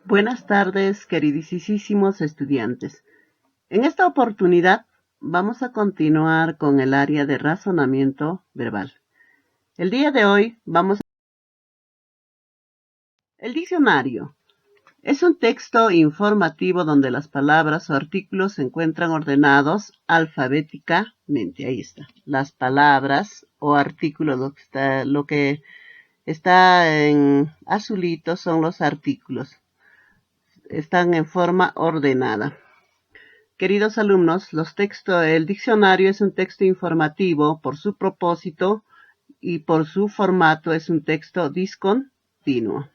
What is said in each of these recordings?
Buenas tardes, queridísimos estudiantes. En esta oportunidad vamos a continuar con el área de razonamiento verbal. El día de hoy El diccionario es un texto informativo donde las palabras o artículos se encuentran ordenados alfabéticamente. Ahí está. Las palabras o artículos, lo que está en azulito son los artículos. Están en forma ordenada. Queridos alumnos, el diccionario es un texto informativo por su propósito y por su formato es un texto discontinuo.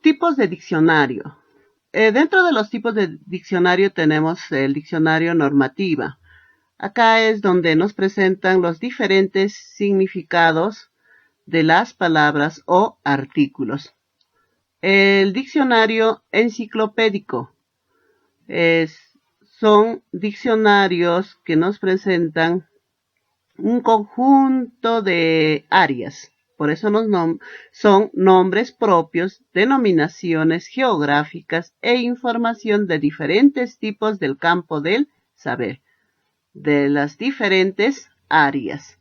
Tipos de diccionario. Dentro de los tipos de diccionario tenemos el diccionario normativa. Acá es donde nos presentan los diferentes significados de las palabras o artículos. El diccionario enciclopédico son diccionarios que nos presentan un conjunto de áreas. Por eso son nombres propios, denominaciones geográficas e información de diferentes tipos del campo del saber, de las diferentes áreas.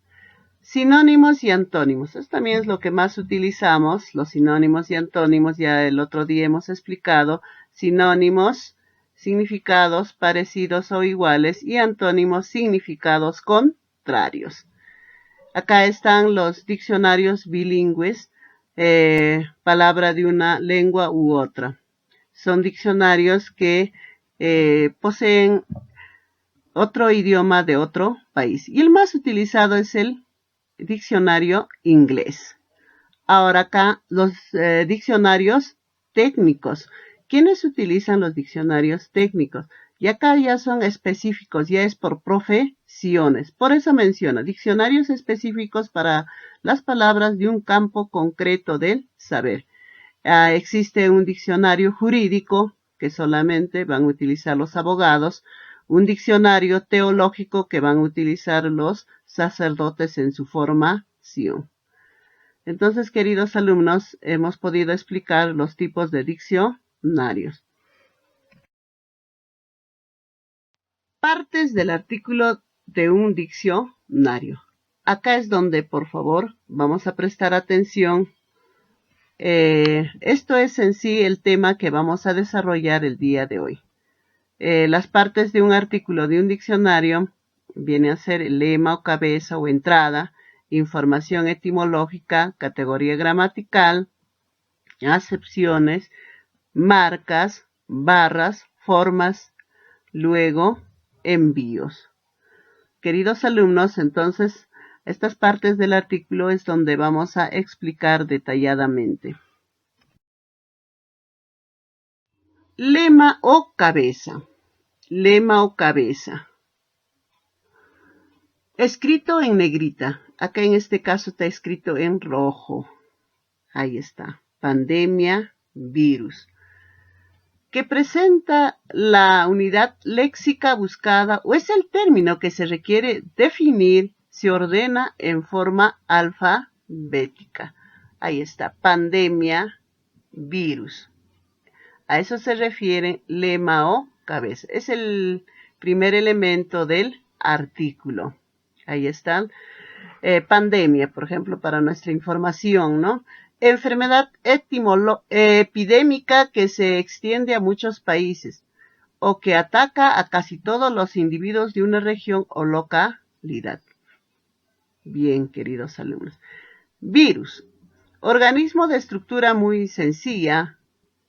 Sinónimos y antónimos. Esto también es lo que más utilizamos, los sinónimos y antónimos. Ya el otro día hemos explicado sinónimos, significados parecidos o iguales, y antónimos, significados contrarios. Acá están los diccionarios bilingües, palabra de una lengua u otra. Son diccionarios que poseen otro idioma de otro país. Y el más utilizado es el diccionario inglés. Ahora acá los diccionarios técnicos. ¿Quiénes utilizan los diccionarios técnicos? Y acá ya son específicos, ya es por profesiones. Por eso menciona diccionarios específicos para las palabras de un campo concreto del saber. Existe un diccionario jurídico que solamente van a utilizar los abogados, un diccionario teológico que van a utilizar los sacerdotes en su formación. Entonces, queridos alumnos, hemos podido explicar los tipos de diccionarios. Partes del artículo de un diccionario. Acá es donde, por favor, vamos a prestar atención. Esto es en sí el tema que vamos a desarrollar el día de hoy. Las partes de un artículo de un diccionario viene a ser el lema o cabeza o entrada, información etimológica, categoría gramatical, acepciones, marcas, barras, formas, luego envíos. Queridos alumnos, entonces, estas partes del artículo es donde vamos a explicar detalladamente. Lema o cabeza. Lema o cabeza. Escrito en negrita. Acá en este caso está escrito en rojo. Ahí está. Pandemia, virus. Que presenta la unidad léxica buscada o es el término que se requiere definir, se ordena en forma alfabética. Ahí está. Pandemia, virus. A eso se refiere lema o cabeza. Es el primer elemento del artículo. Ahí están. Pandemia, por ejemplo, para nuestra información, ¿no? Enfermedad epidémica que se extiende a muchos países o que ataca a casi todos los individuos de una región o localidad. Bien, queridos alumnos. Virus. Organismo de estructura muy sencilla,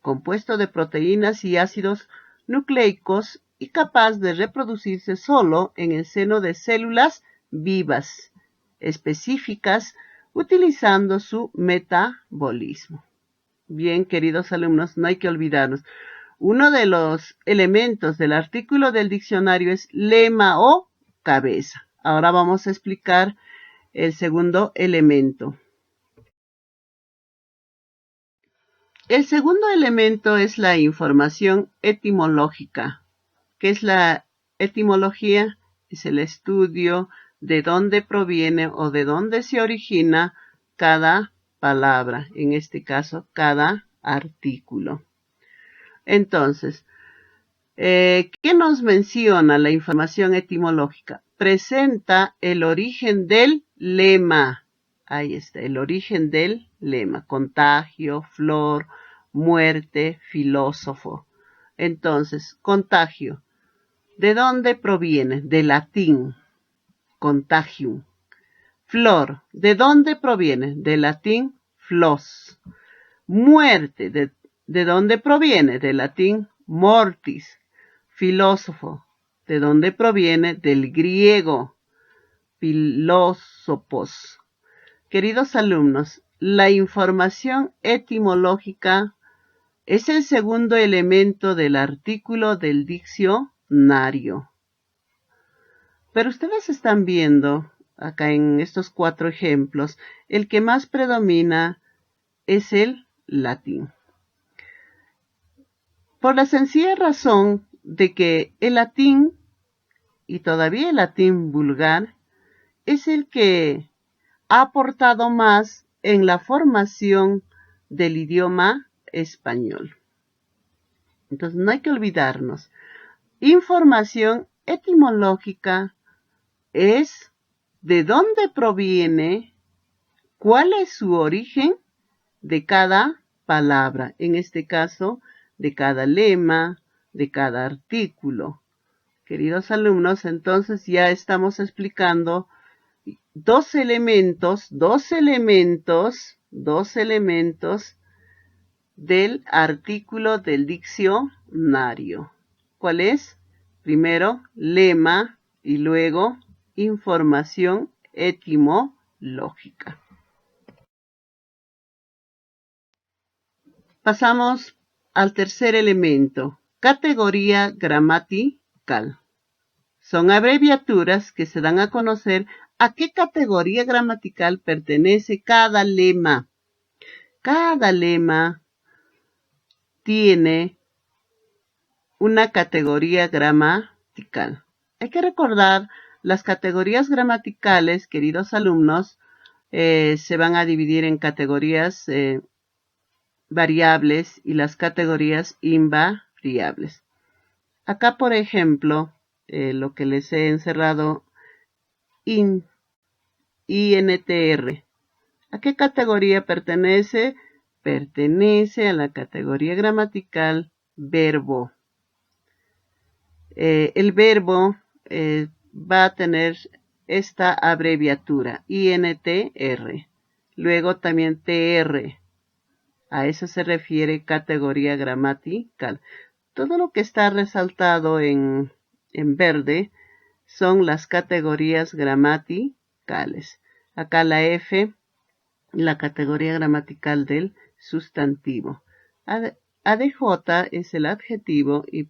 compuesto de proteínas y ácidos nucleicos y capaz de reproducirse solo en el seno de células vivas específicas utilizando su metabolismo. Bien, queridos alumnos, no hay que olvidarnos. Uno de los elementos del artículo del diccionario es lema o cabeza. Ahora vamos a explicar el segundo elemento. El segundo elemento es la información etimológica. ¿Qué es la etimología? Es el estudio de dónde proviene o de dónde se origina cada palabra, en este caso, cada artículo. Entonces, ¿qué nos menciona la información etimológica? Presenta el origen del lema. Ahí está, el origen del lema. Contagio, flor, muerte, filósofo. Entonces, contagio. ¿De dónde proviene? Del latín, contagium. Flor. ¿De dónde proviene? Del latín, flos. Muerte. ¿De dónde proviene? Del latín, mortis. Filósofo. ¿De dónde proviene? Del griego, filósofos. Queridos alumnos, la información etimológica es el segundo elemento del artículo del diccionario. Pero ustedes están viendo acá en estos 4 ejemplos, el que más predomina es el latín. Por la sencilla razón de que el latín, y todavía el latín vulgar, es el que ha aportado más en la formación del idioma español. Entonces no hay que olvidarnos. Información etimológica es de dónde proviene, cuál es su origen de cada palabra, en este caso, de cada lema, de cada artículo. Queridos alumnos, entonces ya estamos explicando dos elementos del artículo del diccionario. ¿Cuál es? Primero, lema y luego información etimológica. Pasamos al tercer elemento, categoría gramatical. Son abreviaturas que se dan a conocer a qué categoría gramatical pertenece cada lema. Cada lema tiene una categoría gramatical. Hay que recordar, las categorías gramaticales, queridos alumnos, se van a dividir en categorías variables y las categorías invariables. Acá, por ejemplo, lo que les he encerrado, INTR. ¿A qué categoría pertenece? Pertenece a la categoría gramatical verbo. El verbo va a tener esta abreviatura, INTR. Luego también TR. A eso se refiere categoría gramatical. Todo lo que está resaltado en verde son las categorías gramaticales. Acá la F, la categoría gramatical del sustantivo. ADJ es el adjetivo y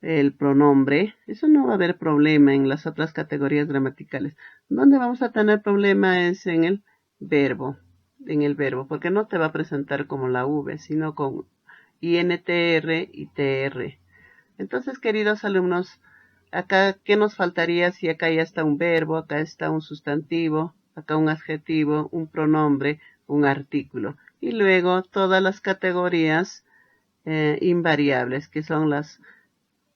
el pronombre. Eso no va a haber problema en las otras categorías gramaticales. Donde vamos a tener problema es en el verbo. Porque no te va a presentar como la V, sino con INTR y TR. Entonces, queridos alumnos, acá, ¿qué nos faltaría si acá ya está un verbo, acá está un sustantivo, acá un adjetivo, un pronombre, un artículo? Y luego todas las categorías invariables, que son las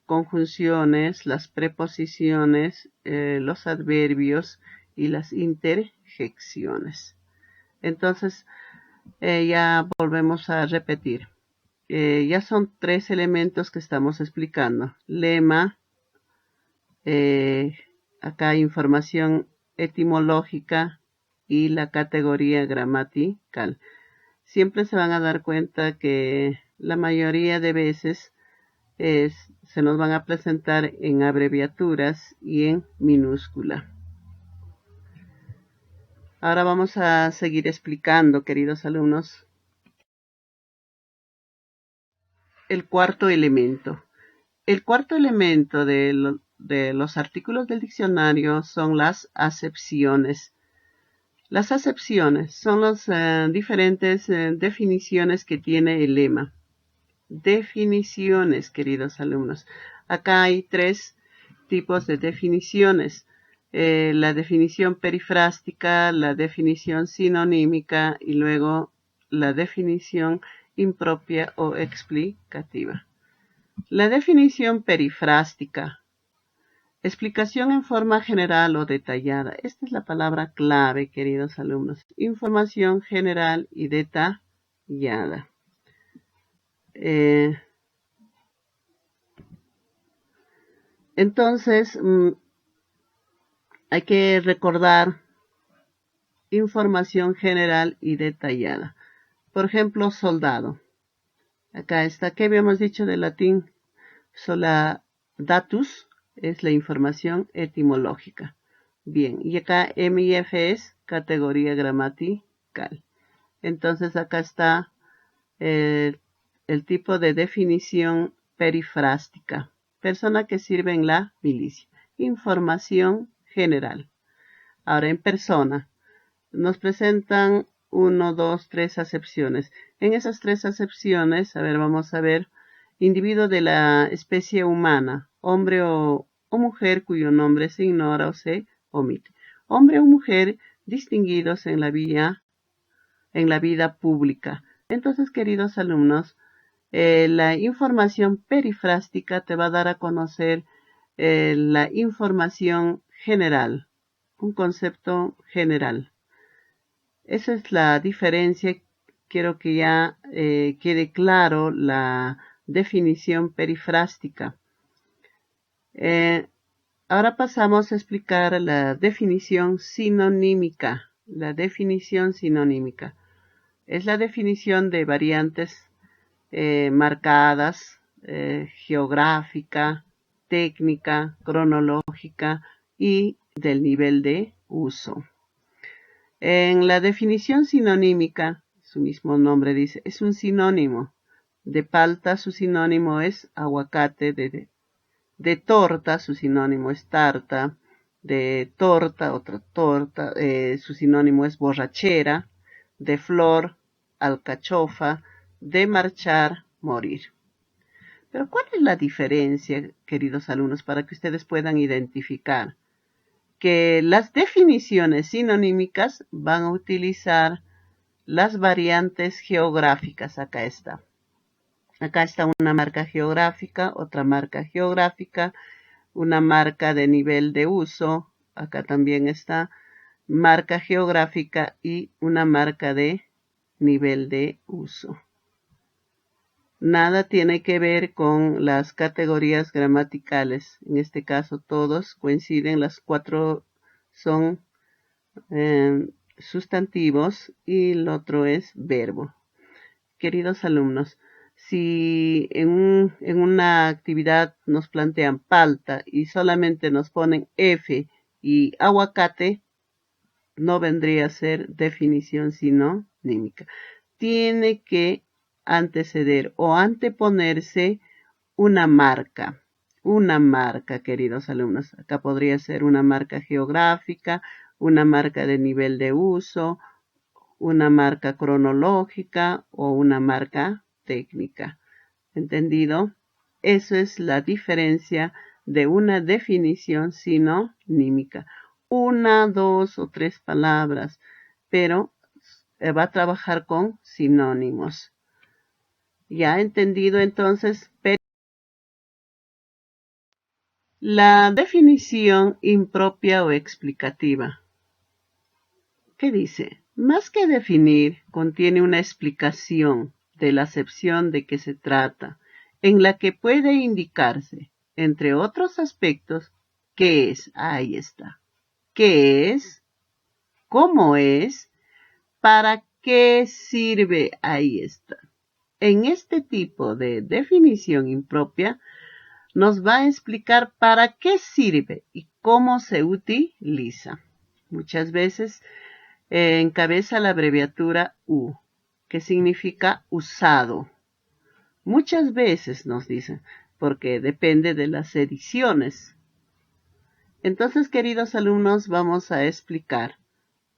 conjunciones, las preposiciones, los adverbios y las interjecciones. Entonces, ya volvemos a repetir. Ya son 3 elementos que estamos explicando. Lema, acá información etimológica y la categoría gramatical. Siempre se van a dar cuenta que la mayoría de veces se nos van a presentar en abreviaturas y en minúscula. Ahora vamos a seguir explicando, queridos alumnos, el cuarto elemento. El cuarto elemento de los artículos del diccionario son las acepciones. Las acepciones son las diferentes definiciones que tiene el lema. Definiciones, queridos alumnos. Acá hay 3 tipos de definiciones. la definición perifrástica, la definición sinonímica y luego la definición impropia o explicativa. La definición perifrástica. Explicación en forma general o detallada. Esta es la palabra clave, queridos alumnos. Información general y detallada. Entonces, hay que recordar información general y detallada. Por ejemplo, soldado. Acá está. ¿Qué habíamos dicho del latín? Soldatus es la información etimológica. Bien, y acá M y F es categoría gramatical. Entonces acá está el tipo de definición perifrástica. Persona que sirve en la milicia. Información general. Ahora en persona. Nos presentan 1, 2, 3 acepciones. En esas 3 acepciones, vamos a ver, individuo de la especie humana, hombre o mujer cuyo nombre se ignora o se omite. Hombre o mujer distinguidos en la vida pública. Entonces, queridos alumnos, la información perifrástica te va a dar a conocer la información general, un concepto general. Esa es la diferencia. Quiero que ya quede claro la definición perifrástica. Ahora pasamos a explicar la definición sinonímica. La definición sinonímica es la definición de variantes marcadas, geográfica, técnica, cronológica y del nivel de uso. En la definición sinonímica, su mismo nombre dice, es un sinónimo. De palta su sinónimo es aguacate, de torta su sinónimo es tarta, de torta, otra torta, su sinónimo es borrachera, de flor, alcachofa, de marchar, morir. Pero ¿cuál es la diferencia, queridos alumnos, para que ustedes puedan identificar? Que las definiciones sinonímicas van a utilizar las variantes geográficas. Acá está. Acá está una marca geográfica, otra marca geográfica, una marca de nivel de uso. Acá también está marca geográfica y una marca de nivel de uso. Nada tiene que ver con las categorías gramaticales. En este caso todos coinciden, las 4 son sustantivos y el otro es verbo. Queridos alumnos, si en una actividad nos plantean palta y solamente nos ponen F y aguacate, no vendría a ser definición sinonímica. Tiene que anteceder o anteponerse una marca, queridos alumnos. Acá podría ser una marca geográfica, una marca de nivel de uso, una marca cronológica o una marca técnica. ¿Entendido? Eso es la diferencia de una definición sinonímica. 1, 2 o 3 palabras, pero va a trabajar con sinónimos. ¿Ya entendido entonces? La definición impropia o explicativa. ¿Qué dice? Más que definir, contiene una explicación de la acepción de que se trata, en la que puede indicarse, entre otros aspectos, qué es, ahí está, qué es, cómo es, para qué sirve, ahí está. En este tipo de definición impropia, nos va a explicar para qué sirve y cómo se utiliza. Muchas veces encabeza la abreviatura U, que significa usado. Muchas veces nos dicen, porque depende de las ediciones. Entonces, queridos alumnos, vamos a explicar.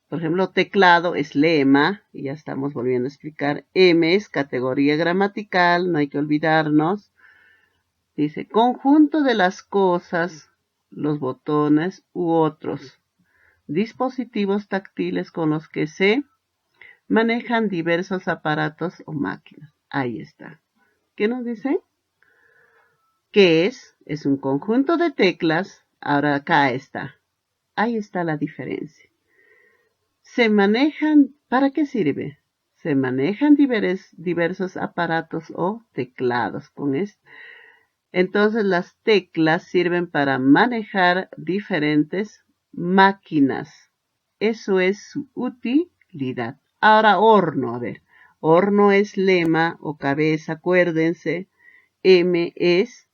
Por ejemplo, teclado es lema, y ya estamos volviendo a explicar. M es categoría gramatical, no hay que olvidarnos. Dice, conjunto de las cosas los botones u otros dispositivos táctiles con los que se manejan diversos aparatos o máquinas. Ahí está. ¿Qué nos dice? ¿Qué es? Es un conjunto de teclas. Ahora acá está. Ahí está la diferencia. Se manejan, ¿para qué sirve? Se manejan diversos aparatos o teclados con esto. Entonces las teclas sirven para manejar diferentes máquinas. Eso es su utilidad. Ahora horno, a ver. Horno es lema o cabeza, acuérdense. M es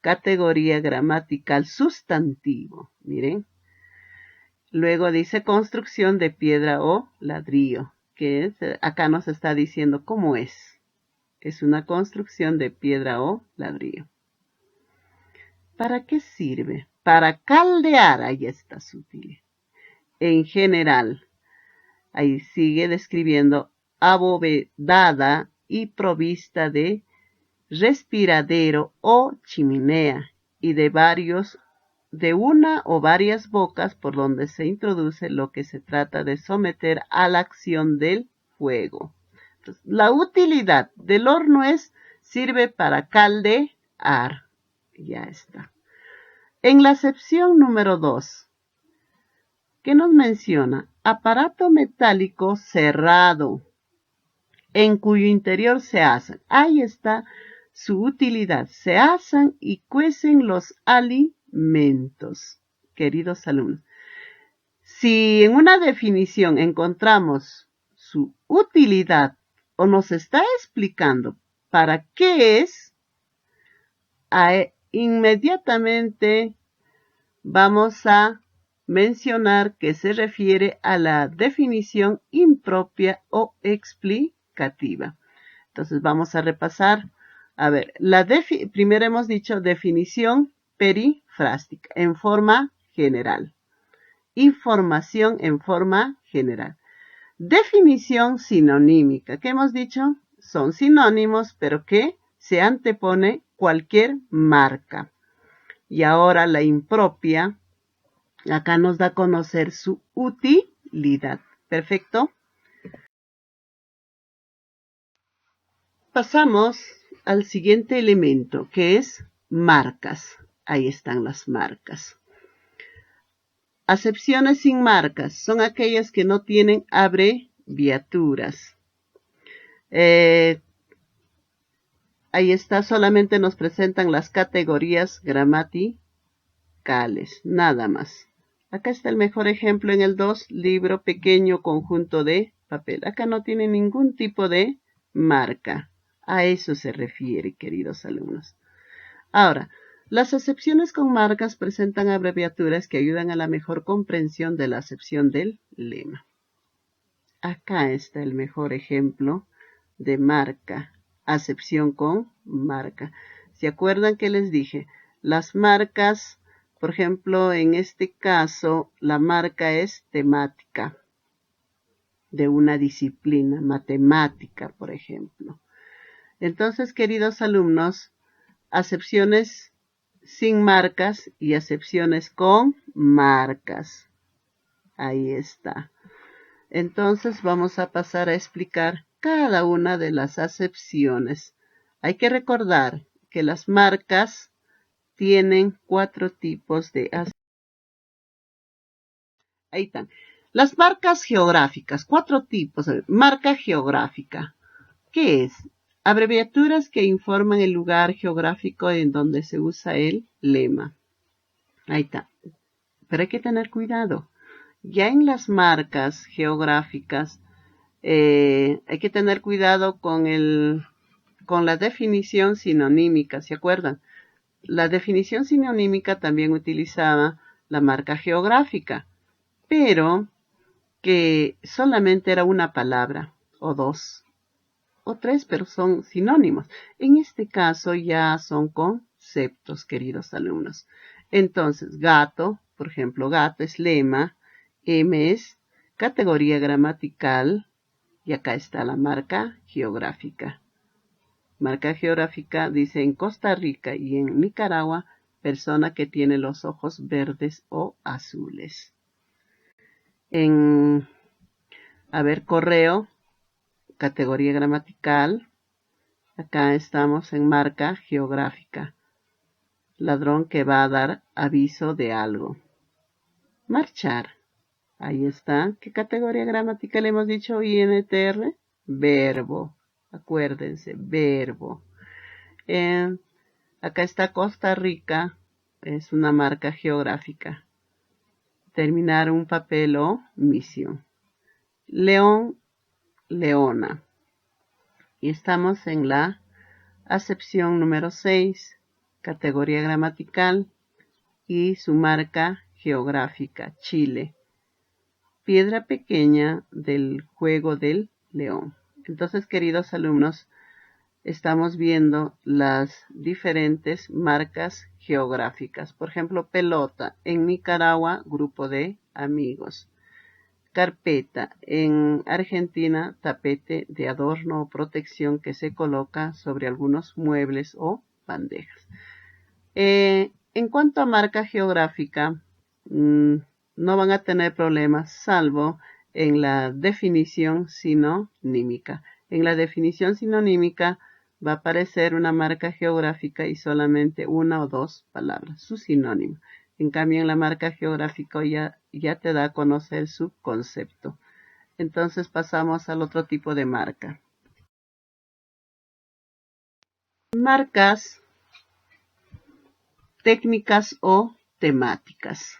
categoría gramatical sustantivo. Miren. Luego dice construcción de piedra o ladrillo, que es, acá nos está diciendo cómo es. Es una construcción de piedra o ladrillo. ¿Para qué sirve? Para caldear, ahí está sutil. En general, ahí sigue describiendo abovedada y provista de respiradero o chimenea y de una o varias bocas por donde se introduce lo que se trata de someter a la acción del fuego. Entonces, la utilidad del horno sirve para caldear. Ya está. En la acepción número 2, ¿qué nos menciona? Aparato metálico cerrado, en cuyo interior se asan. Ahí está su utilidad. Se asan y cuecen los alimentos, queridos alumnos. Si en una definición encontramos su utilidad o nos está explicando para qué es, inmediatamente vamos a mencionar que se refiere a la definición impropia o explicativa. Entonces vamos a repasar. A ver, primero hemos dicho definición perifrástica en forma general. Información en forma general. Definición sinonímica. ¿Qué hemos dicho? Son sinónimos, pero que se antepone cualquier marca. Y ahora la impropia, acá nos da a conocer su utilidad. ¿Perfecto? Pasamos al siguiente elemento, que es marcas. Ahí están las marcas. Acepciones sin marcas son aquellas que no tienen abreviaturas. Ahí está, solamente nos presentan las categorías gramaticales, nada más. Acá está el mejor ejemplo en el 2, libro pequeño conjunto de papel. Acá no tiene ningún tipo de marca. A eso se refiere, queridos alumnos. Ahora, las acepciones con marcas presentan abreviaturas que ayudan a la mejor comprensión de la acepción del lema. Acá está el mejor ejemplo de marca, acepción con marca. ¿Se acuerdan que les dije? Las marcas, por ejemplo, en este caso, la marca es temática de una disciplina, matemática, por ejemplo. Entonces, queridos alumnos, acepciones sin marcas y acepciones con marcas. Ahí está. Entonces vamos a pasar a explicar cada una de las acepciones. Hay que recordar que las marcas tienen 4 tipos de acepciones. Ahí están. Las marcas geográficas, 4 tipos. Marca geográfica. ¿Qué es? Abreviaturas que informan el lugar geográfico en donde se usa el lema. Ahí está. Pero hay que tener cuidado. Ya en las marcas geográficas hay que tener cuidado con la definición sinonímica, ¿se acuerdan? La definición sinonímica también utilizaba la marca geográfica, pero que solamente era una palabra, o 2, o 3, pero son sinónimos. En este caso ya son conceptos, queridos alumnos. Entonces, gato, por ejemplo, gato es lema, M es categoría gramatical, y acá está la marca geográfica. Marca geográfica dice en Costa Rica y en Nicaragua persona que tiene los ojos verdes o azules. Correo, categoría gramatical. Acá estamos en marca geográfica. Ladrón que va a dar aviso de algo. Marchar. Ahí está. ¿Qué categoría gramatical hemos dicho? INTR. Verbo. Acuérdense, verbo. Acá está Costa Rica. Es una marca geográfica. Terminar un papel o misión. León, leona. Y estamos en la acepción número 6, categoría gramatical y su marca geográfica, Chile. Piedra pequeña del juego del león. Entonces, queridos alumnos, estamos viendo las diferentes marcas geográficas. Por ejemplo, pelota. En Nicaragua, grupo de amigos. Carpeta. En Argentina, tapete de adorno o protección que se coloca sobre algunos muebles o bandejas. En cuanto a marca geográfica, no van a tener problemas, salvo en la definición sinonímica. En la definición sinonímica va a aparecer una marca geográfica y solamente una o dos palabras, su sinónimo. En cambio, en la marca geográfica ya te da a conocer su concepto. Entonces pasamos al otro tipo de marca. Marcas técnicas o temáticas.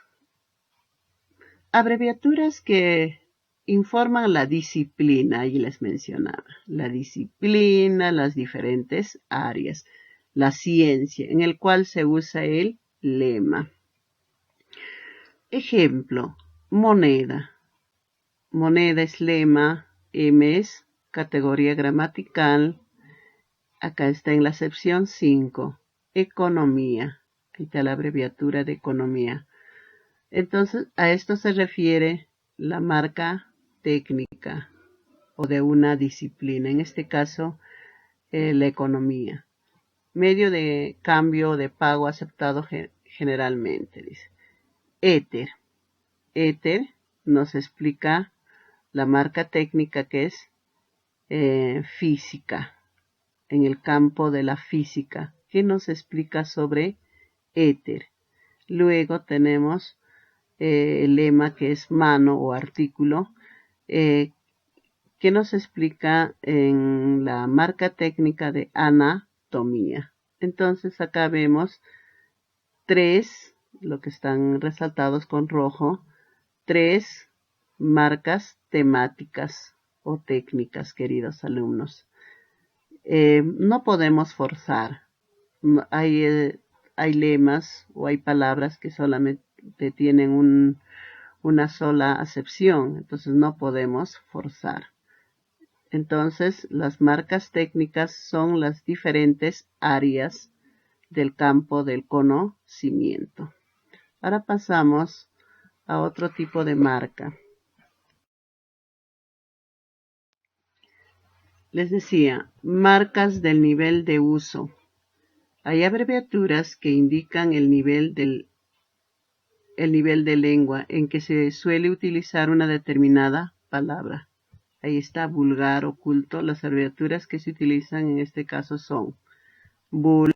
Abreviaturas que informan la disciplina, y les mencionaba, la disciplina, las diferentes áreas, la ciencia, en el cual se usa el lema. Ejemplo, moneda. Moneda es lema, M es categoría gramatical. Acá está en la sección 5. Economía. Ahí está la abreviatura de economía. Entonces, a esto se refiere la marca técnica o de una disciplina, en este caso, la economía. Medio de cambio de pago aceptado generalmente, dice. Éter. Éter nos explica la marca técnica que es física, en el campo de la física. ¿Qué nos explica sobre éter? Luego tenemos el lema que es mano o artículo, que nos explica en la marca técnica de anatomía. Entonces acá vemos tres, lo que están resaltados con rojo, tres marcas temáticas o técnicas, queridos alumnos. No podemos forzar. Hay lemas o hay palabras que solamente tienen una sola acepción, entonces no podemos forzar. Entonces, las marcas técnicas son las diferentes áreas del campo del conocimiento. Ahora pasamos a otro tipo de marca. Les decía, marcas del nivel de uso. Hay abreviaturas que indican el nivel de lengua en que se suele utilizar una determinada palabra. Ahí está vulgar, oculto. Las abreviaturas que se utilizan en este caso son bull,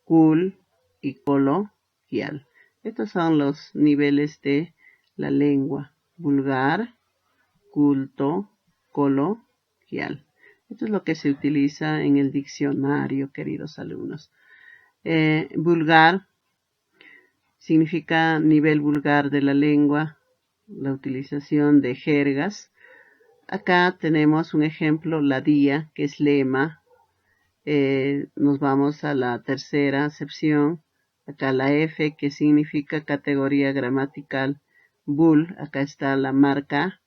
cool y coloquial. Estos son los niveles de la lengua. Vulgar, culto, coloquial. Esto es lo que se utiliza en el diccionario, queridos alumnos. Vulgar significa nivel vulgar de la lengua, la utilización de jergas. Acá tenemos un ejemplo, la DIA, que es lema. Nos vamos a la tercera acepción. Acá la F, que significa categoría gramatical. Bull, acá está la marca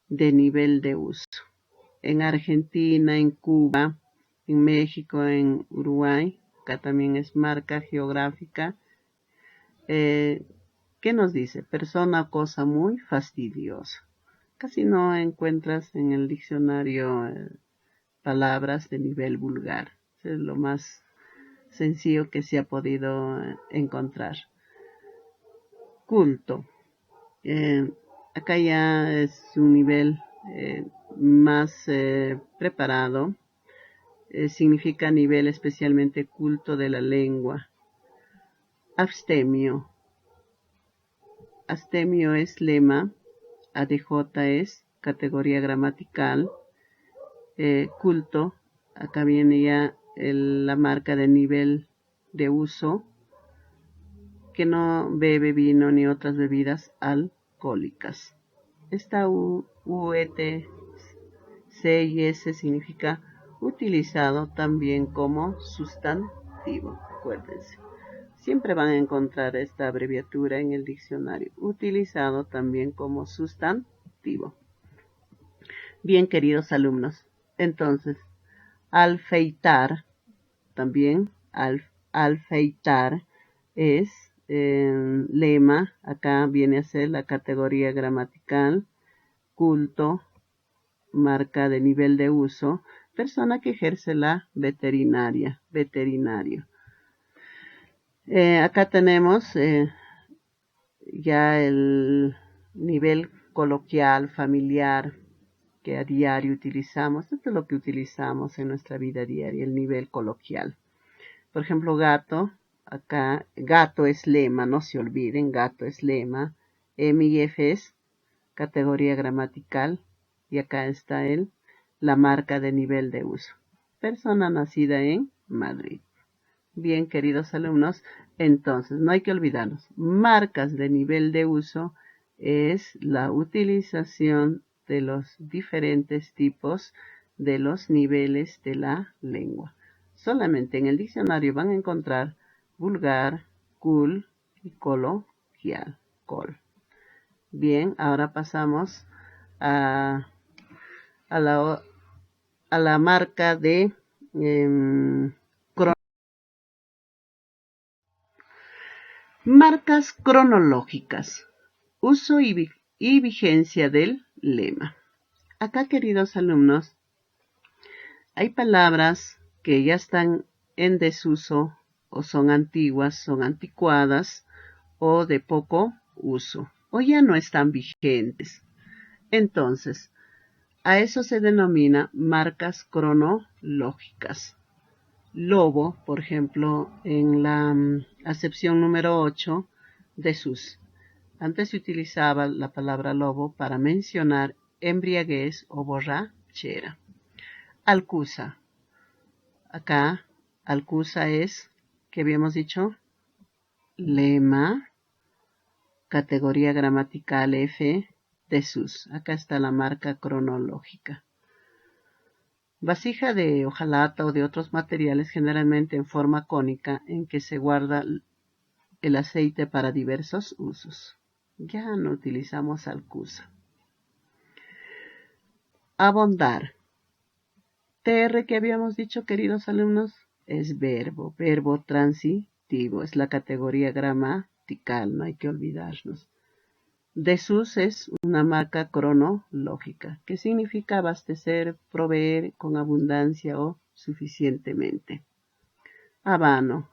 de nivel de uso. En Argentina, en Cuba, en México, en Uruguay, acá también es marca geográfica. ¿Qué nos dice? Persona o cosa muy fastidiosa. Casi no encuentras en el diccionario palabras de nivel vulgar. Es lo más sencillo que se ha podido encontrar. Culto. Acá ya es un nivel más preparado. Significa nivel especialmente culto de la lengua. Abstemio. Abstemio es lema. ADJ es categoría gramatical. Culto. Acá viene ya la marca de nivel de uso. Que no bebe vino ni otras bebidas alcohólicas. Esta UET C y S significa utilizado también como sustantivo. Acuérdense. Siempre van a encontrar esta abreviatura en el diccionario. Utilizado también como sustantivo. Bien, queridos alumnos. Entonces, alfeitar, también alfeitar es lema. Acá viene a ser la categoría gramatical. Culto, marca de nivel de uso, persona que ejerce la veterinario. Acá tenemos ya el nivel coloquial, familiar, que a diario utilizamos. Esto es lo que utilizamos en nuestra vida diaria, el nivel coloquial. Por ejemplo, gato, acá gato es lema, no se olviden, gato es lema. M y F es categoría gramatical. Y acá está la marca de nivel de uso. Persona nacida en Madrid. Bien, queridos alumnos, entonces no hay que olvidarnos. Marcas de nivel de uso es la utilización de los diferentes tipos de los niveles de la lengua. Solamente en el diccionario van a encontrar vulgar, cool y coloquial. Col. Bien, ahora pasamos a la marca de marcas cronológicas. Uso y vigencia del lema. Acá, queridos alumnos, hay palabras que ya están en desuso o son antiguas, son anticuadas o de poco uso o ya no están vigentes. Entonces, a eso se denomina marcas cronológicas. Lobo, por ejemplo, en la acepción número 8, desuso. Antes se utilizaba la palabra lobo para mencionar embriaguez o borrachera. Alcusa. Acá, alcusa es, ¿qué habíamos dicho? Lema, categoría gramatical F, desus. Acá está la marca cronológica. Vasija de hojalata o de otros materiales, generalmente en forma cónica, en que se guarda el aceite para diversos usos. Ya no utilizamos alcusa. Abondar. TR que habíamos dicho, queridos alumnos, es verbo transitivo, es la categoría gramatical, no hay que olvidarnos. Desus es una marca cronológica, que significa abastecer, proveer con abundancia o suficientemente. Habano.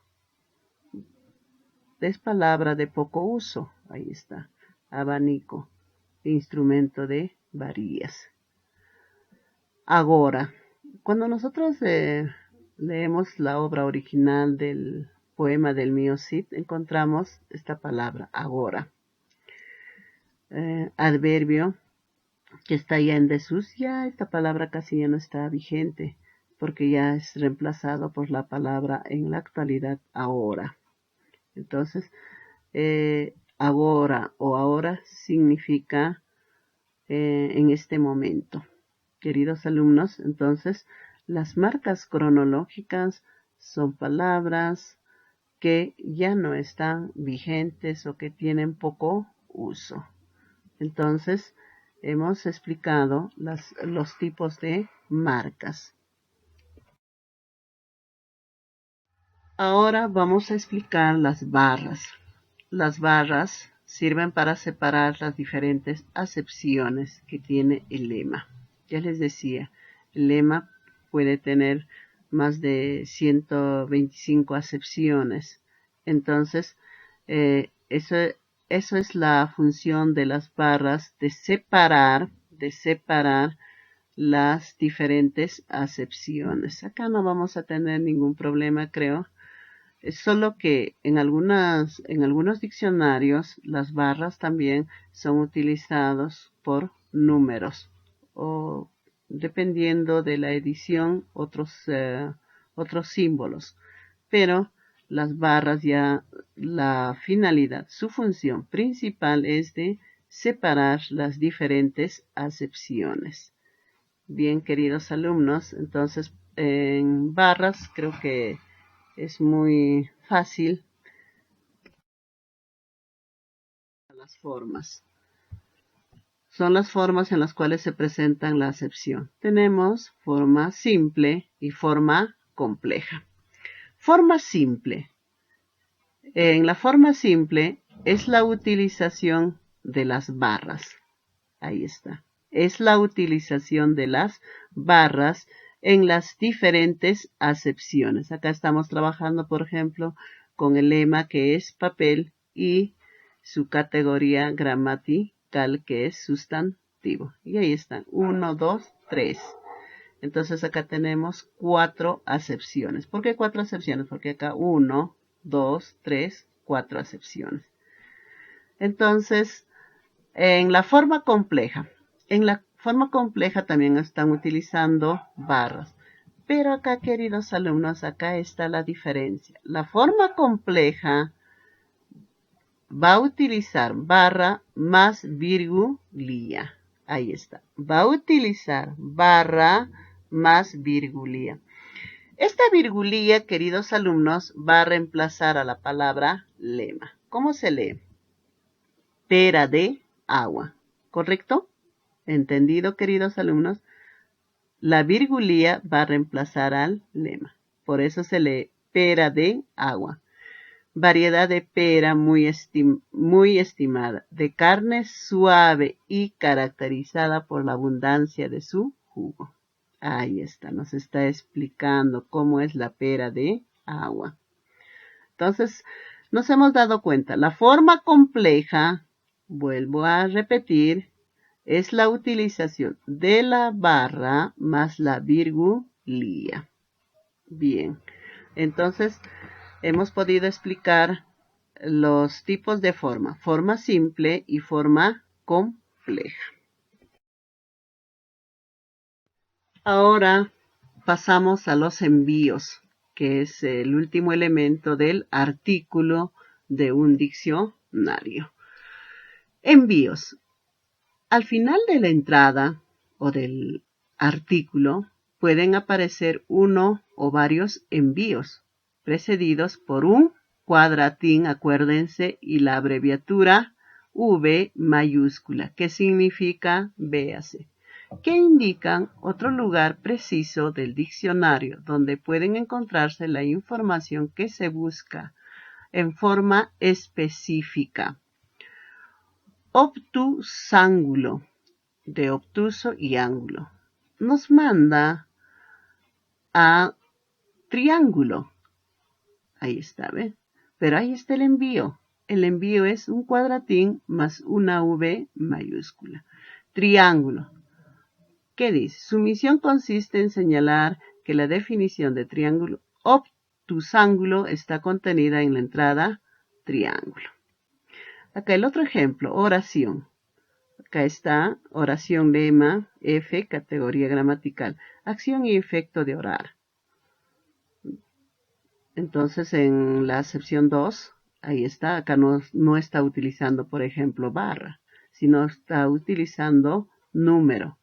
Es palabra de poco uso, ahí está. Abanico, instrumento de varillas. Agora. Cuando nosotros leemos la obra original del poema del mío Cid, encontramos esta palabra, agora. Adverbio que está ya en desuso, ya esta palabra casi ya no está vigente, porque ya es reemplazado por la palabra en la actualidad ahora. Entonces, agora o ahora significa en este momento. Queridos alumnos, entonces, las marcas cronológicas son palabras que ya no están vigentes o que tienen poco uso. Entonces, hemos explicado los tipos de marcas. Ahora vamos a explicar las barras. Las barras sirven para separar las diferentes acepciones que tiene el lema. Ya les decía, el lema puede tener más de 125 acepciones. Entonces, eso es la función de las barras, de separar las diferentes acepciones. Acá no vamos a tener ningún problema, creo. Es solo que en algunos diccionarios las barras también son utilizados por números o dependiendo de la edición otros símbolos. Pero las barras ya la finalidad, su función principal es de separar las diferentes acepciones. Bien, queridos alumnos, entonces en barras creo que es muy fácil las formas. Son las formas en las cuales se presentan la acepción. Tenemos forma simple y forma compleja. Forma simple. En la forma simple es la utilización de las barras. Ahí está. Es la utilización de las barras en las diferentes acepciones. Acá estamos trabajando, por ejemplo, con el lema que es papel y su categoría gramatical que es sustantivo. Y ahí están. 1, 2, 3. Entonces acá tenemos 4 acepciones. ¿Por qué 4 acepciones? Porque acá 1, 2, 3, 4 acepciones. Entonces, en la forma compleja. En la forma compleja también están utilizando barras. Pero acá, queridos alumnos, acá está la diferencia. La forma compleja va a utilizar barra más virgulía. Ahí está. Va a utilizar barra más virgulía. Esta virgulía, queridos alumnos, va a reemplazar a la palabra lema. ¿Cómo se lee? Pera de agua. ¿Correcto? ¿Entendido, queridos alumnos? La virgulía va a reemplazar al lema. Por eso se lee pera de agua. Variedad de pera muy estimada, de carne suave y caracterizada por la abundancia de su jugo. Ahí está, nos está explicando cómo es la pera de agua. Entonces, nos hemos dado cuenta, la forma compleja, vuelvo a repetir, es la utilización de la barra más la virgulía. Bien, entonces hemos podido explicar los tipos de forma simple y forma compleja. Ahora pasamos a los envíos, que es el último elemento del artículo de un diccionario. Envíos. Al final de la entrada o del artículo pueden aparecer uno o varios envíos, precedidos por un cuadratín, acuérdense, y la abreviatura V mayúscula, que significa véase, que indican otro lugar preciso del diccionario donde pueden encontrarse la información que se busca en forma específica. Obtusángulo, de obtuso y ángulo, nos manda a triángulo. Ahí está, ¿ven? Pero ahí está el envío. El envío es un cuadratín más una V mayúscula. Triángulo. ¿Qué dice? Su misión consiste en señalar que la definición de triángulo obtusángulo está contenida en la entrada triángulo. Acá el otro ejemplo, oración. Acá está oración lema, F, categoría gramatical, acción y efecto de orar. Entonces en la acepción 2, ahí está, acá no está utilizando, por ejemplo, barra, sino está utilizando número.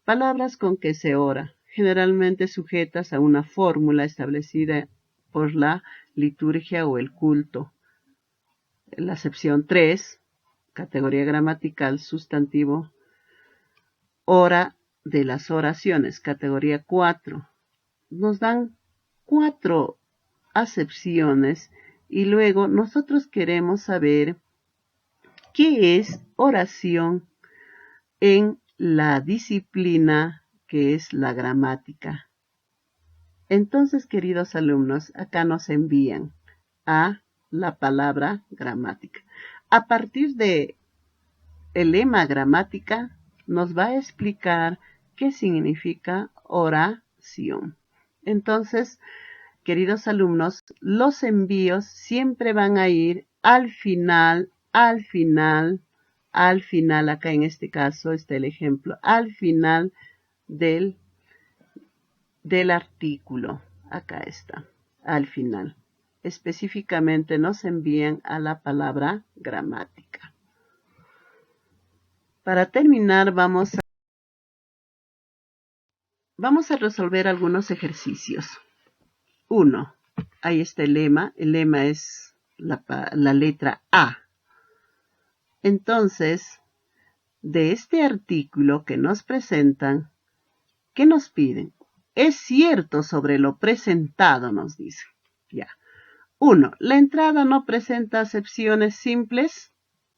Palabras con que se ora, generalmente sujetas a una fórmula establecida por la liturgia o el culto. En la acepción 3, categoría gramatical, sustantivo, hora de las oraciones, categoría 4. Nos dan 4 acepciones y luego nosotros queremos saber qué es oración en la disciplina que es la gramática. Entonces, queridos alumnos, acá nos envían a la palabra gramática. A partir de el lema gramática, nos va a explicar qué significa oración. Entonces, queridos alumnos, los envíos siempre van a ir al final, acá en este caso está el ejemplo, al final del artículo. Acá está, al final. Específicamente nos envían a la palabra gramática. Para terminar, vamos a resolver algunos ejercicios. 1. Ahí está el lema. El lema es la letra A. Entonces, de este artículo que nos presentan, ¿qué nos piden? Es cierto sobre lo presentado, nos dice. Ya. 1. La entrada no presenta acepciones simples.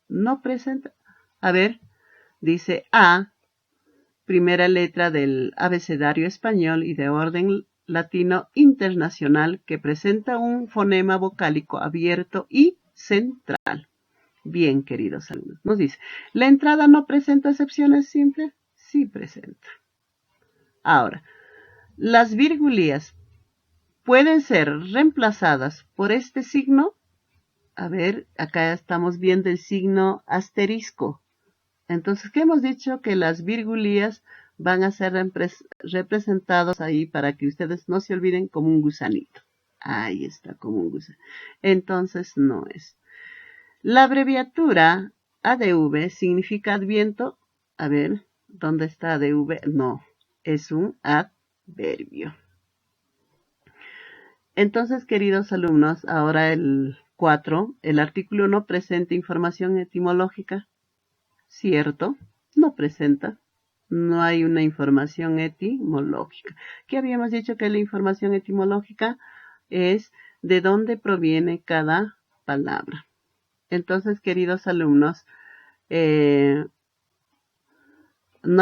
No presenta. A ver, dice A, primera letra del abecedario español y de orden latino internacional que presenta un fonema vocálico abierto y central. Bien, queridos alumnos, nos dice, ¿la entrada no presenta acepciones simples? Sí presenta. Ahora, las virgulías pueden ser reemplazadas por este signo. A ver, acá estamos viendo el signo asterisco. Entonces, ¿qué hemos dicho? Que las virgulías van a ser representados ahí para que ustedes no se olviden como un gusanito. Ahí está, como un gusanito. Entonces, no es. La abreviatura ADV significa adviento. A ver, ¿dónde está ADV? No, es un adverbio. Entonces, queridos alumnos, ahora el 4, el artículo no presenta información etimológica. Cierto, no presenta. No hay una información etimológica. ¿Qué habíamos dicho? Que la información etimológica es de dónde proviene cada palabra. Entonces, queridos alumnos, no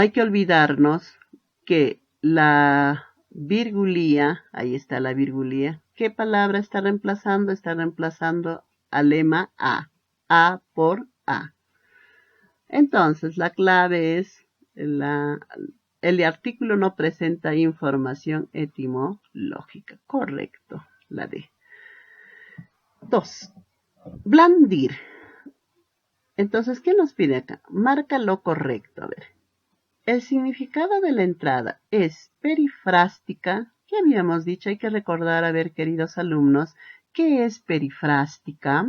hay que olvidarnos que la virgulía, ahí está la virgulía, ¿qué palabra está reemplazando? Está reemplazando al lema A por A. Entonces, la clave es, el artículo no presenta información etimológica. Correcto, la D. 2. Blandir. Entonces, ¿qué nos pide acá? Marca lo correcto. A ver. El significado de la entrada es perifrástica. ¿Qué habíamos dicho? Hay que recordar, a ver, queridos alumnos, ¿qué es perifrástica?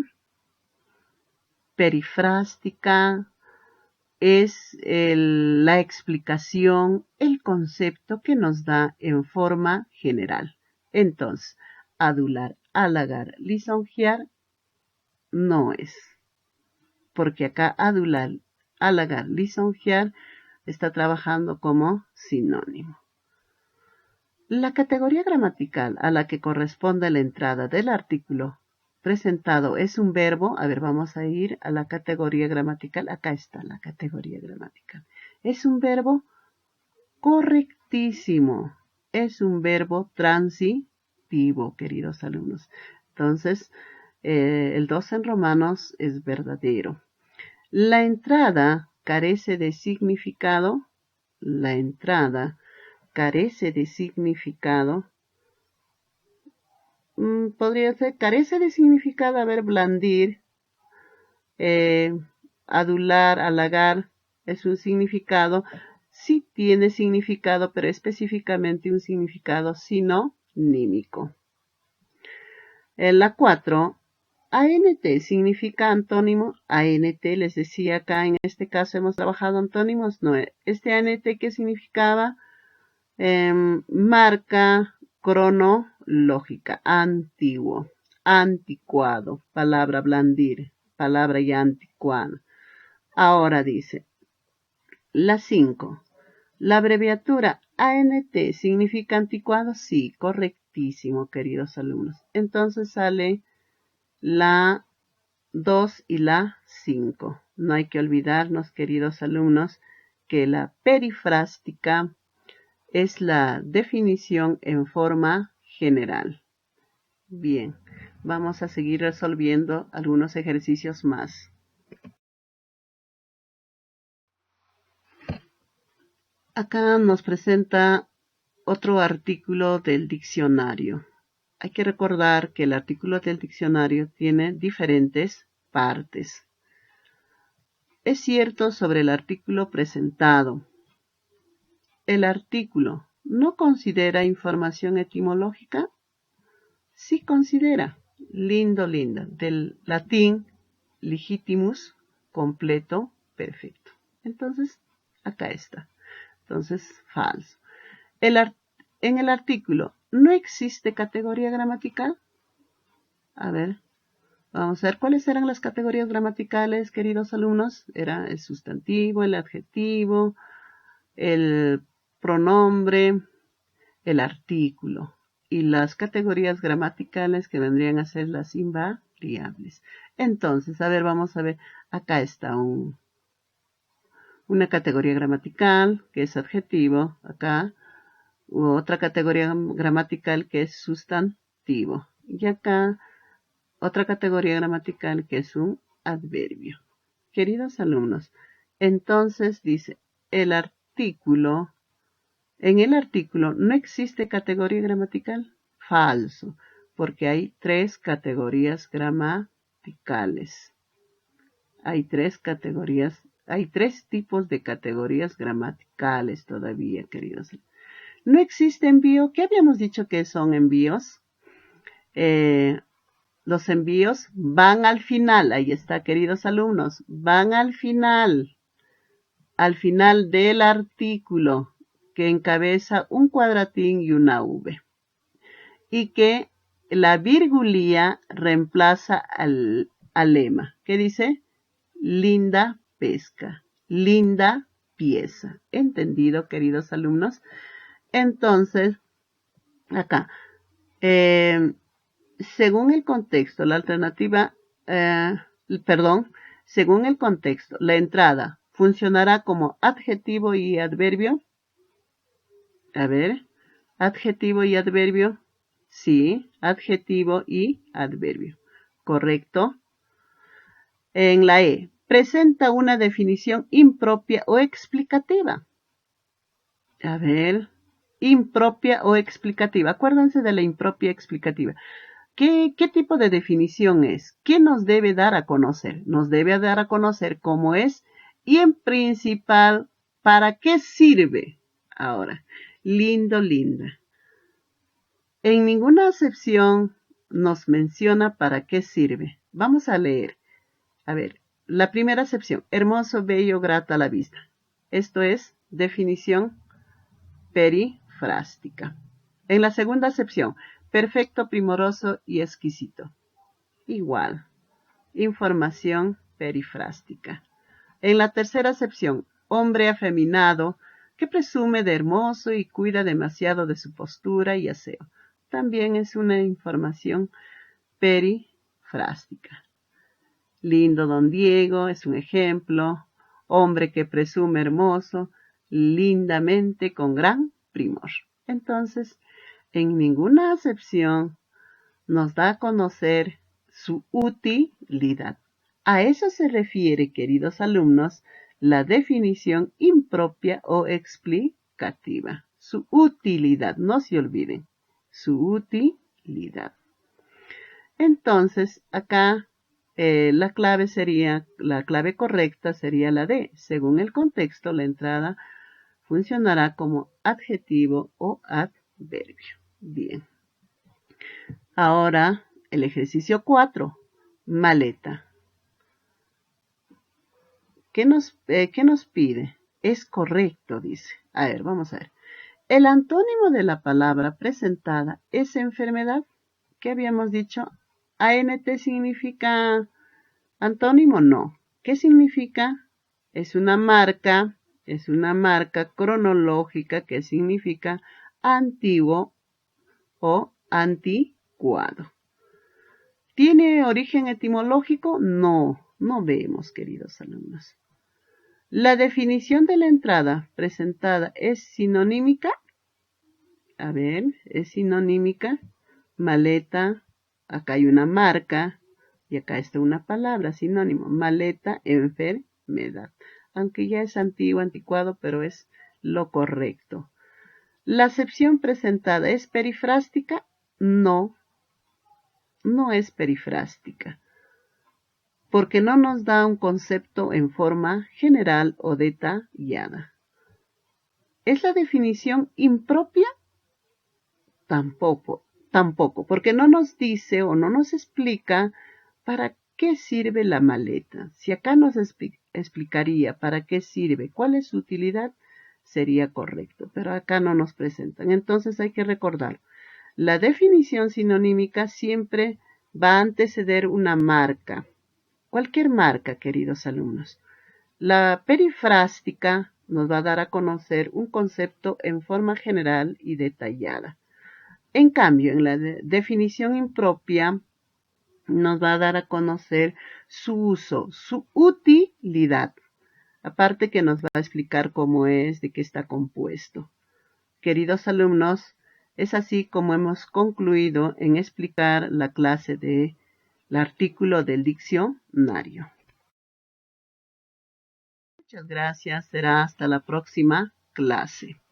Perifrástica es la explicación, el concepto que nos da en forma general. Entonces, adular, halagar, lisonjear no es. Porque acá adular, halagar, lisonjear está trabajando como sinónimo. La categoría gramatical a la que corresponde la entrada del artículo presentado es un verbo. A ver, vamos a ir a la categoría gramatical. Acá está la categoría gramatical. Es un verbo correctísimo. Es un verbo transitivo, queridos alumnos. Entonces, el 2 en romanos es verdadero. La entrada carece de significado. La entrada carece de significado. Podría ser, carece de significado, a ver, blandir, adular, halagar, es un significado. Sí tiene significado, pero específicamente un significado sinonímico. En la 4, ANT significa antónimo. ANT, les decía acá, en este caso hemos trabajado antónimos. No, este ANT, ¿qué significaba? Marca cronológica, antiguo, anticuado, palabra blandir, palabra ya anticuada. Ahora dice, la 5, la abreviatura ANT significa anticuado. Sí, correctísimo, queridos alumnos. Entonces sale la 2 y la 5. No hay que olvidarnos, queridos alumnos, que la perifrástica es la definición en forma general. Bien, vamos a seguir resolviendo algunos ejercicios más. Acá nos presenta otro artículo del diccionario. Hay que recordar que el artículo del diccionario tiene diferentes partes. Es cierto sobre el artículo presentado. El artículo no considera información etimológica. Sí considera. Lindo, linda. Del latín legitimus, completo, perfecto. Entonces, acá está. Entonces, falso. En el artículo, ¿no existe categoría gramatical? A ver, vamos a ver cuáles eran las categorías gramaticales, queridos alumnos. Era el sustantivo, el adjetivo, el pronombre, el artículo. Y las categorías gramaticales que vendrían a ser las invariables. Entonces, a ver, vamos a ver. Acá está una categoría gramatical, que es adjetivo, acá. Otra categoría gramatical que es sustantivo. Y acá otra categoría gramatical que es un adverbio. Queridos alumnos, entonces dice, en el artículo no existe categoría gramatical. Falso, porque hay 3 categorías gramaticales. Hay 3 tipos de categorías gramaticales todavía, queridos alumnos. No existe envío. ¿Qué habíamos dicho que son envíos? Los envíos van al final. Ahí está, queridos alumnos. Van al final del artículo que encabeza un cuadratín y una V. Y que la virgulía reemplaza al lema. ¿Qué dice? Linda pesca. Linda pieza. ¿Entendido, queridos alumnos? Entonces, acá, según el contexto, la alternativa, según el contexto, la entrada funcionará como adjetivo y adverbio. A ver, adjetivo y adverbio. Sí, adjetivo y adverbio. Correcto. En la E, presenta una definición impropia o explicativa. A ver, impropia o explicativa. Acuérdense de la impropia explicativa. ¿Qué tipo de definición es? ¿Qué nos debe dar a conocer? Nos debe dar a conocer cómo es y en principal, ¿para qué sirve? Ahora, lindo, linda. En ninguna acepción nos menciona para qué sirve. Vamos a leer. A ver, la primera acepción, hermoso, bello, grato a la vista. Esto es definición perifrástica. En la segunda acepción, perfecto, primoroso y exquisito. Igual, información perifrástica. En la tercera acepción, hombre afeminado que presume de hermoso y cuida demasiado de su postura y aseo. También es una información perifrástica. Lindo don Diego es un ejemplo. Hombre que presume hermoso, lindamente con gran primor. Entonces, en ninguna acepción nos da a conocer su utilidad. A eso se refiere, queridos alumnos, la definición impropia o explicativa. Su utilidad, no se olviden, su utilidad. Entonces, acá la clave correcta sería la D. Según el contexto, la entrada funcionará como adjetivo o adverbio. Bien. Ahora, el ejercicio 4, maleta. ¿Qué nos pide? Es correcto, dice. A ver, vamos a ver. El antónimo de la palabra presentada es enfermedad. ¿Qué habíamos dicho? ANT significa antónimo, no. ¿Qué significa? Es una marca cronológica que significa antiguo o anticuado. ¿Tiene origen etimológico? No vemos, queridos alumnos. ¿La definición de la entrada presentada es sinonímica? A ver, es sinonímica. Maleta, acá hay una marca y acá está una palabra, sinónimo. Maleta, enfermedad. Aunque ya es antiguo, anticuado, pero es lo correcto. ¿La acepción presentada es perifrástica? No, no es perifrástica, porque no nos da un concepto en forma general o detallada. ¿Es la definición impropia? Tampoco, tampoco, porque no nos dice o no nos explica para qué sirve la maleta. Si acá nos explicaría para qué sirve, cuál es su utilidad, sería correcto, pero acá no nos presentan. Entonces hay que recordar, la definición sinonímica siempre va a anteceder una marca, cualquier marca, queridos alumnos. La perifrástica nos va a dar a conocer un concepto en forma general y detallada. En cambio, en la definición impropia nos va a dar a conocer su uso, su utilidad. Aparte que nos va a explicar cómo es, de qué está compuesto. Queridos alumnos, es así como hemos concluido en explicar la clase del artículo del diccionario. Muchas gracias, será hasta la próxima clase.